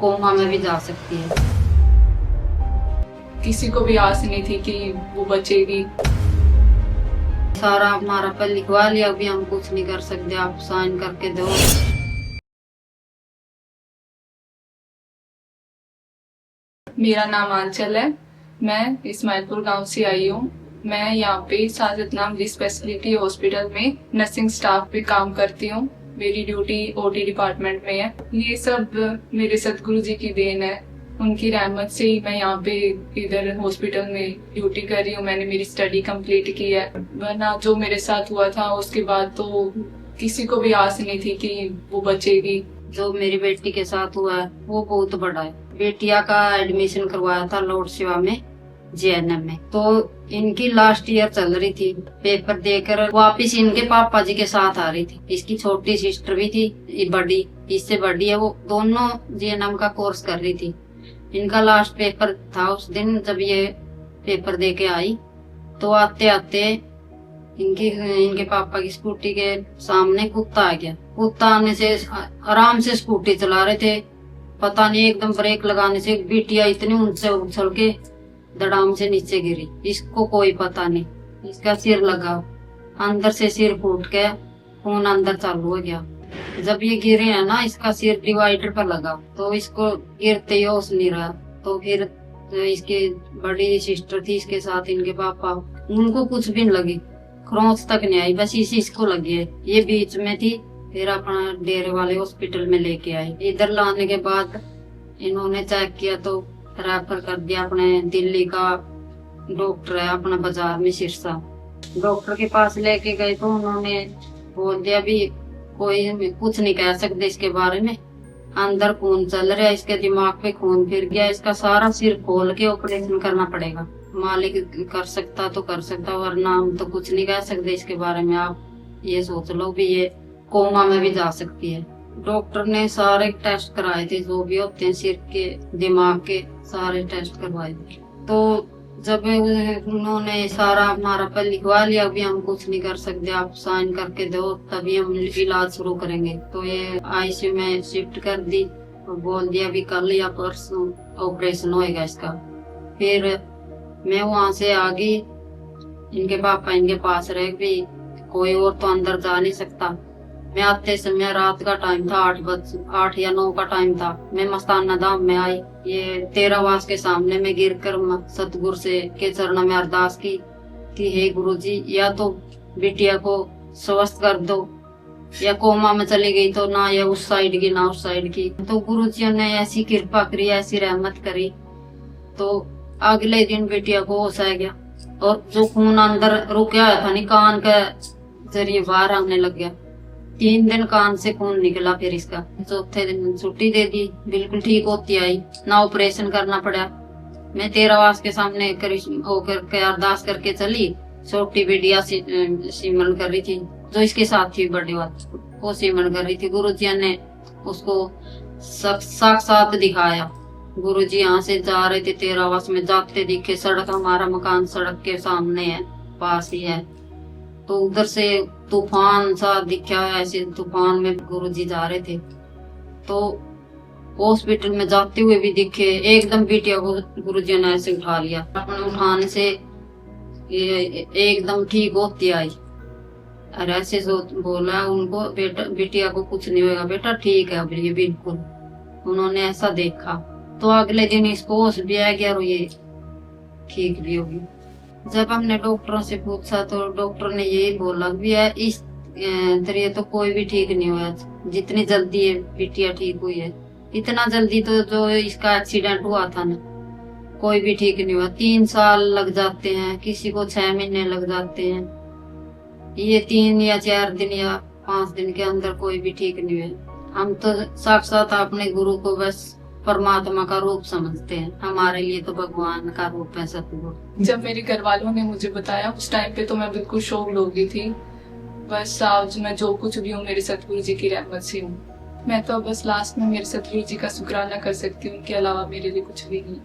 Coma में भी जा सकती है। किसी को भी आस नहीं थी कि वो बचेगी। सारा हमारा पर लिखवा लिया, अभी हम कुछ नहीं कर सकते, आप साइन करके दो। मेरा नाम आंचल है। मैं इस्माइलपुर गांव से आई हूँ। मैं यहाँ पे साजिद नाम स्पेशलिटी हॉस्पिटल में नर्सिंग स्टाफ पे काम करती हूँ। मेरी ड्यूटी ओटी डिपार्टमेंट में है। ये सब मेरे सतगुरु जी की देन है। उनकी रहमत से ही मैं यहाँ पे इधर हॉस्पिटल में ड्यूटी कर रही हूँ। मैंने मेरी स्टडी कंप्लीट की है, वरना जो मेरे साथ हुआ था उसके बाद तो किसी को भी आस नहीं थी कि वो बचेगी। जो मेरी बेटी के साथ हुआ है वो बहुत बड़ा है। बेटिया का एडमिशन करवाया था लॉर्ड शिवा में, जेएनएम में। तो इनकी लास्ट ईयर चल रही थी, पेपर देकर वापस इनके पापा जी के साथ आ रही थी। इसकी छोटी सिस्टर भी थी, ये बड़ी, इससे बड़ी है, वो दोनों जेएनएम का कोर्स कर रही थी। इनका लास्ट पेपर था उस दिन, जब ये पेपर दे के आई तो आते आते इनके पापा की स्कूटी के सामने कुत्ता आ गया। कुत्ता आने से आराम से स्कूटी चला रहे थे, पता नहीं एकदम ब्रेक लगाने से बिटिया इतनी ऊंचे उछल के धड़ाम से नीचे गिरी। इसको कोई पता नहीं, इसका सिर लगा, अंदर से सिर फूट के खून अंदर चालू हो गया। जब ये गिरे है ना, इसका सिर डिवाइडर पर लगा तो इसको गिरते ही होश नहीं रहा। तो फिर इसकी बड़ी सिस्टर थी, इसके साथ इनके पापा, उनको कुछ भी नहीं लगी, खरोंच तक नहीं आई, बस इसको लगी है। ये बीच में थी, फिर अपना डेरे वाले हॉस्पिटल में लेके आए। इधर लाने के बाद इन्होंने चेक किया तो रेफर कर दिया अपने दिल्ली का डॉक्टर है अपना बाजार में सिरसा। डॉक्टर के पास लेके गए तो उन्होंने बोल दिया भी कोई कुछ नहीं कह सकते इसके बारे में, अंदर खून चल रहा है, इसके दिमाग पे खून फिर गया, इसका सारा सिर खोल के ऑपरेशन करना पड़ेगा। मालिक कर सकता तो कर सकता, वरना हम तो कुछ नहीं कह सकते इसके बारे में। आप ये सोच लो भी ये कोमा में भी जा सकती है। डॉक्टर ने सारे टेस्ट कराए थे, जो भी होते हैं सिर के दिमाग के, सारे टेस्ट करवाए थे। तो जब उन्होंने सारा हमारा पर लिखवा लिया, अभी हम कुछ नहीं कर सकते, आप साइन करके दो तभी हम इलाज शुरू करेंगे। तो ये आईसीयू में शिफ्ट कर दी और बोल दिया भी कल या परसों ऑपरेशन होएगा इसका। फिर मैं वहां से आ गई, इनके पापा इनके पास रह भी, कोई और तो अंदर जा नहीं सकता। मैं आते समय रात का टाइम था, 8 या 9 का टाइम था। मैं मस्ताना धाम में आई, ये 13 वास के सामने में गिर कर सतगुरु से के चरणों में अरदास की कि हे गुरुजी, या तो बिटिया को स्वस्थ कर दो, या कोमा में चली गई तो ना या उस साइड की ना उस साइड की। तो गुरुजी ने ऐसी कृपा करी, ऐसी रहमत करी, तो अगले दिन बिटिया को होश आ गया और जो खून अंदर रुका था नहीं, कान के जरिए बाहर आने लग गया। 3 दिन कान से खून निकला। फिर इसका चौथे दिन छुट्टी दे दी, बिल्कुल ठीक होती आई, ना ऑपरेशन करना पड़ा। मैं 13 वास के सामने होकर के अरदास करके चली। छोटी बिटिया सिमरन कर रही थी, जो इसके साथ थी बड़ी बात, वो सिमरन कर रही थी। गुरुजी ने उसको साक्षात दिखाया। गुरुजी यहाँ से जा रहे थे 13 वास में, जाते दिखे, सड़क, हमारा मकान सड़क के सामने है, पास ही है। तो उधर से तूफान सा दिखा, ऐसे तूफान में गुरुजी जा रहे थे। तो हॉस्पिटल में जाते हुए भी दिखे, एकदम बिटिया को गुरुजी ने ऐसे उठा लिया। अपने उठाने से एकदम ठीक होती आई और ऐसे बोला उनको, बेटा बिटिया को कुछ नहीं होगा बेटा, ठीक है अभी ये बिल्कुल। उन्होंने ऐसा देखा तो अगले दिन इसको होश भी आ गया और ये ठीक भी होगी। जब हमने डॉक्टरों से पूछा तो डॉक्टर ने यही बोला भी है इस तरह तो कोई भी ठीक नहीं हुआ, जितनी जल्दी ये बिटिया ठीक हुई है, इतना जल्दी तो जो इसका एक्सीडेंट हुआ था ना, कोई भी ठीक नहीं हुआ। 3 साल लग जाते हैं, किसी को 6 महीने लग जाते हैं, ये 3 या 4 दिन या 5 दिन के अंदर कोई भी ठीक नहीं हुआ। हम तो साक्षात अपने गुरु को बस परमात्मा का रूप समझते हैं, हमारे लिए तो भगवान का रूप है सतगुरु। जब मेरे घर वालों ने मुझे बताया उस टाइम पे तो मैं बिल्कुल शॉक्ड हो गई थी। बस आज मैं जो कुछ भी हूँ मेरे सतगुरु जी की रहमत से हूँ। मैं तो बस लास्ट में मेरे सतगुरु जी का शुक्राना कर सकती हूँ, उनके अलावा मेरे लिए कुछ भी नहीं।